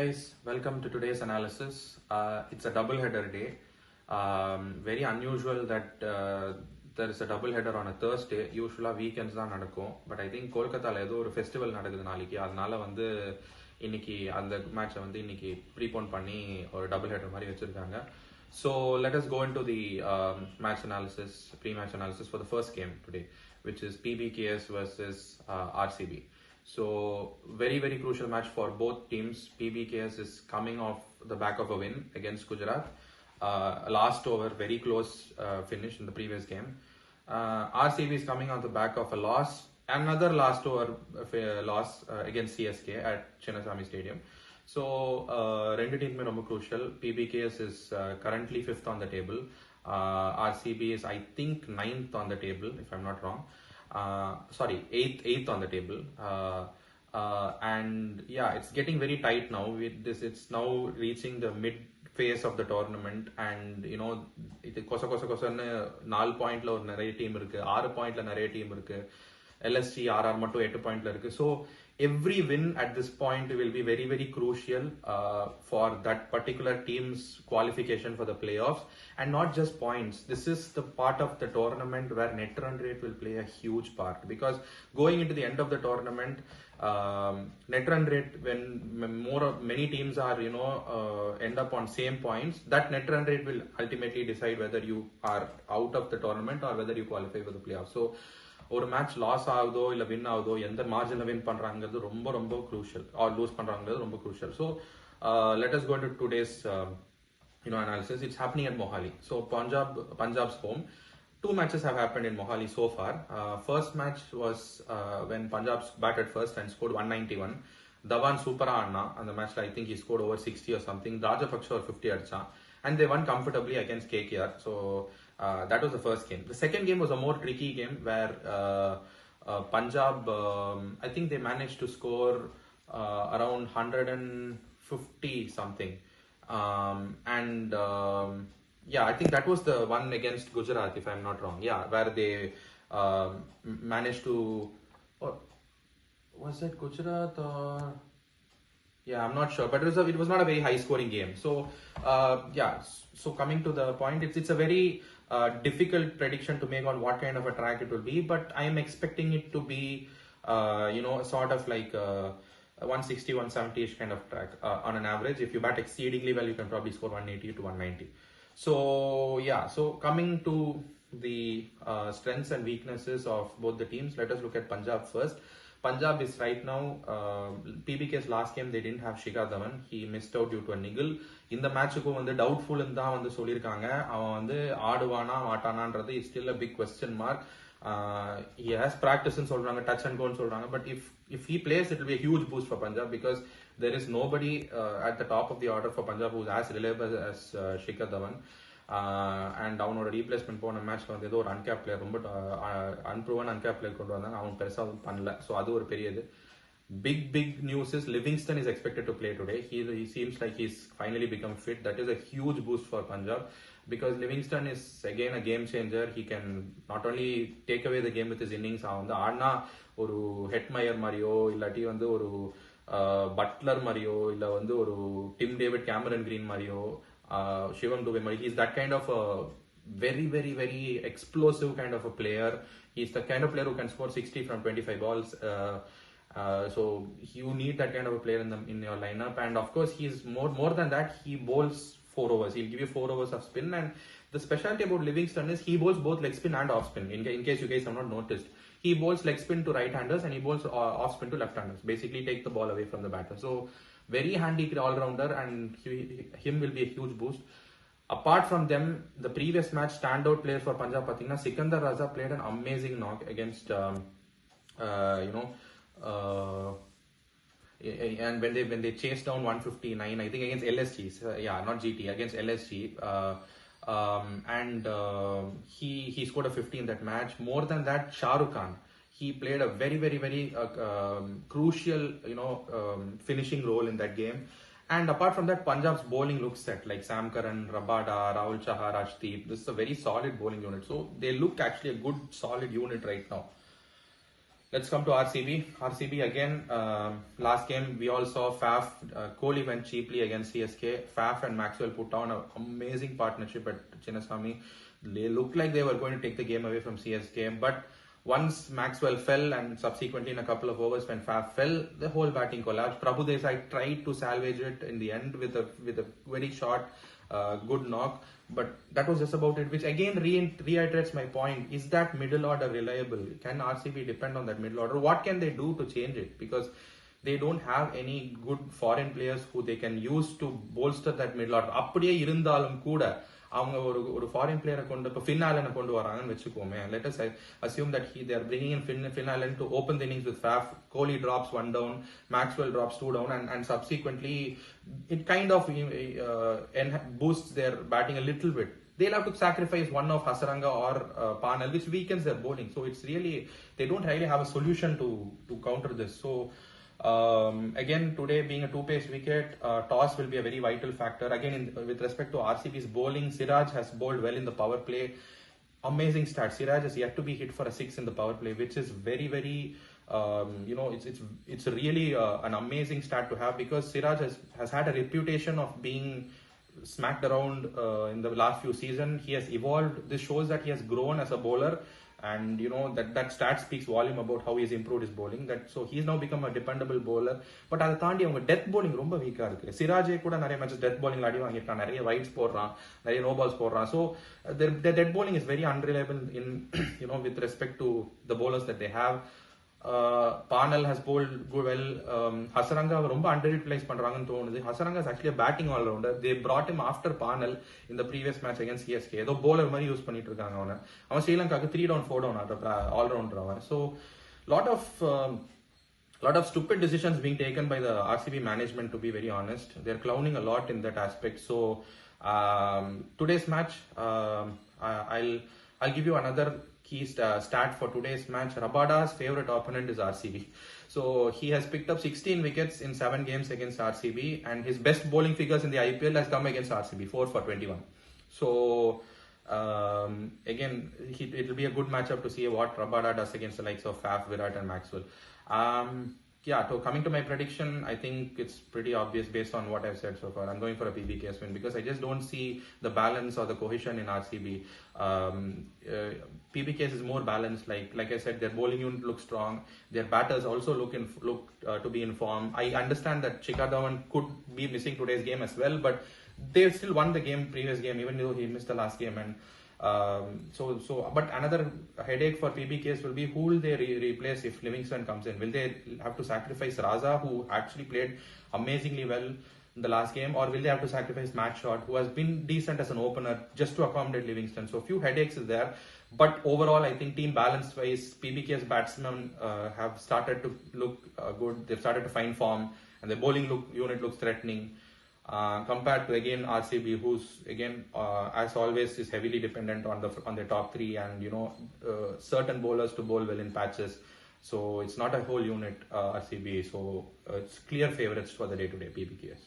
Guys, welcome to today's analysis. It's a double header day. Very unusual that there is a double header on a Thursday. Usually weekends தான் நடக்கும். But I think கோல்கத்தால ஏதோ ஒரு festival நடக்குது நாளைக்கு. அதனால வந்து இன்னைக்கு அந்த மேட்சை வந்து இன்னைக்கு ப்ரீபோன் பண்ணி ஒரு டபுள் ஹெடர் மாதிரி வச்சிருக்காங்க. So let us go into the match analysis, pre-match analysis for the first game today, which is PBKS versus RCB. So very crucial match for both teams. PBKS is coming off the back of a win against Gujarat. Last over, very close finish in the previous game. RCB is coming on the back of a loss. Another last over loss against CSK at Chinnaswamy Stadium. So rendu team mein romba crucial. PBKS is currently 5th on the table. RCB is I think 9th on the table if I'm not wrong. Sorry, 8th on the table. And yeah, it's getting very tight now. With this, it's now reaching the mid phase of the tournament, and you know, இது கொசன்னு 4 பாயிண்ட்ல ஒரு நிறைய team இருக்கு, 6 பாயிண்ட்ல நிறைய team இருக்கு, LSG RR மட்டும் 8 பாயிண்ட்ல இருக்கு. So every win at this point will be very crucial for that particular team's qualification for the playoffs, and not just points. This is the part of the tournament where net run rate will play a huge part, because going into the end of the tournament, net run rate, when many teams are end up on same points, that net run rate will ultimately decide whether you are out of the tournament or whether you qualify for the playoffs. So ஒரு match loss ஆகுதோ இல்ல win ஆகுதோ, எந்த மார்ஜின்ல win பண்றாங்கிறது ரொம்ப crucial, R loose பண்றாங்கிறது ரொம்ப crucial. So let us go into today's analysis. It's happening at Mohali. So Punjab's home. 2 matches have happened in Mohali so far. First match was when Punjab batted first and scored 191. Dhawan supera anna and the match, I think he scored over 60 or something. Rajapaksha or 50 adcha, and they won comfortably against KKR. So that was the first game. The second game was a more tricky game where Punjab, I think they managed to score around 150 something, and yeah, I think that was the one against Gujarat, if I'm not wrong. Yeah, where they managed to, or was it Gujarat or? Yeah, I'm not sure, but it was not a very high scoring game. So yeah, so coming to the point, it's a very difficult prediction to make on what kind of a track it will be, but I am expecting it to be sort of like 160 170ish kind of track on an average. If you bat exceedingly well, you can probably score 180 to 190. So yeah, so coming to the strengths and weaknesses of both the teams, let us look at Punjab first. Punjab is right now, PBK's last game they didn't have Shikhar Dhawan. He missed out due to a niggle. இந்த மேட்சுக்கும் வந்து doubtful தான் வந்து சொல்லியிருக்காங்க. அவன் வந்து ஆடுவானா மாட்டானான்றது is still a big question mark. He has practice ன்னு சொல்றாங்க, touch and go ன்னு சொல்றாங்க, but if he plays, it will be a huge boost for Punjab, because there is nobody at the top of the order for Punjab who is as reliable as Shikhar Dhawan. And அவனோட replacement போன மேட்ச்ல வந்து ஏதோ ஒரு uncap player, ரொம்ப அன்ப்ரூவன் uncap player கொண்டு வந்தாங்க, அவன் பெருசா பண்ணல. ஸோ அது ஒரு பெரியது. Big news is Livingston is expected to play today. He seems like he's finally become fit. That is a huge boost for Punjab, because Livingston is again a game changer. He can not only take away the game with his innings, அவன் வந்து ஆடினா ஒரு Hetmyer மாதிரியோ இல்லாட்டி வந்து ஒரு Buttler மாதிரியோ இல்ல வந்து ஒரு டிம் டேவிட் கேமரன் கிரீன் மாதிரியோ Shivam Dubey Mari. He's that kind of a very explosive kind of a player. He's the kind of player who can score 60 from 25 balls. So you need that kind of a player in your lineup. And of course, he's more than that. He bowls 4 overs. He'll give you 4 overs of spin. And the specialty about Livingston is he bowls both leg spin and off spin. In case you guys have not noticed, he bowls leg spin to right-handers and he bowls off spin to left-handers. Basically, take the ball away from the batter. So very handy all-rounder, and him will be a huge boost. Apart from them, the previous match standout players for Punjab, pathina Sikandar Raza played an amazing knock against and when they chased down 159, I think against LSG, not GT, against LSG, and he scored a 50 in that match. More than that, Shah Rukh Khan, he played a very crucial finishing role in that game. And apart from that, Punjab's bowling looks set, like Sam Curran, Rabada, Rahul Chahar, Rajdeep. This is a very solid bowling unit. So they look actually a good solid unit right now. Let's come to RCB. RCB again. Last game we all saw Faf. Kohli went cheaply against CSK. Faf and Maxwell put on an amazing partnership at Chinnaswamy. They looked like they were going to take the game away from CSK, but once Maxwell fell and subsequently in a couple of overs when Faf fell, the whole batting collapsed. Prabhu Desai tried to salvage it in the end with a very short, good knock, but that was just about it. Which again reiterates my point: is that middle order reliable? Can RCB depend on that middle order? What can they do to change it? Because they don't have any good foreign players who they can use to bolster that middle order. அப்படியே இருந்தாலும் கூட அவங்க ஒரு foreign பிளேயரை கொண்டு இப்போ fin ஆலனை கொண்டு வராங்கன்னு வச்சுக்கோமே. Let us assume that they are bringing in Finn Allen to open the innings with Faf. Kohli drops 1 down, Maxwell drops 2 down, and subsequently it kind of boosts their batting a little bit. They'll have to sacrifice one of Hasaranga or Panel, which weakens their bowling. So it's really, they don't really have a solution to counter this. So again, today being a two-pace wicket, toss will be a very vital factor. Again, with respect to RCB's bowling, Siraj has bowled well in the power play. Amazing stat. Siraj has yet to be hit for a 6 in the power play, which is very, very, it's really an amazing stat to have, because Siraj has had a reputation of being smacked around in the last few seasons. He has evolved. This shows that he has grown as a bowler. And that stat speaks volume about how he's improved his bowling. So he's now become a dependable bowler. But அதை தாண்டி அவங்க death bowling ரொம்ப வீக்கா இருக்கு. சிராஜே கூட நிறைய matches death bowling அடி வாங்கியிருக்கான், நிறைய வைட்ஸ் போடுறான், நிறைய நோ பால்ஸ் போடுறான். So their dead bowling is very unreliable in with respect to the bowlers that they have. Panel has bowled well. Hasaranga ரொம்ப underutilized பண்றாங்கன்னு தோணுது. Hasaranga is actually a batting all-rounder. They brought him after Panel in the previous match against CSK. ஏதோ bowler மாதிரி use பண்ணிட்டு இருக்காங்க அவனை. அவன் ஸ்ரீலங்காக்கு 3 down 4 down all-rounder அவன். So lot of stupid decisions being taken by the RCB management, to be very honest. They're clowning a lot in that aspect. So today's match, I'll give you another key stat for today's match. Rabada's favorite opponent is RCB. So he has picked up 16 wickets in 7 games against RCB, and his best bowling figures in the IPL has come against RCB, 4 for 21. So again, it will be a good matchup to see what Rabada does against the likes of Faf, Virat and Maxwell. So coming to my prediction, I think it's pretty obvious based on what I've said so far. I'm going for a PBKS win, because I just don't see the balance or the cohesion in RCB. PBKS is more balanced. Like I said, their bowling unit looks strong. Their batters also look to be in form. I understand that Shikhar Dhawan could be missing today's game as well, but they still won the previous game, even though he missed the last game. And but another headache for PBKS will be who will they replace if Livingston comes in. Will they have to sacrifice Raza, who actually played amazingly well in the last game, or will they have to sacrifice Matt Short, who has been decent as an opener, just to accommodate Livingston? So a few headaches is there, but overall I think team balance wise, PBKS batsmen have started to look good. They've started to find form, and the bowling unit looks threatening. Compared to again RCB, who's again as always is heavily dependent on the top 3, and certain bowlers to bowl well in patches. So it's not a whole unit, RCB. So it's clear favorites for the day-to-day PBKS.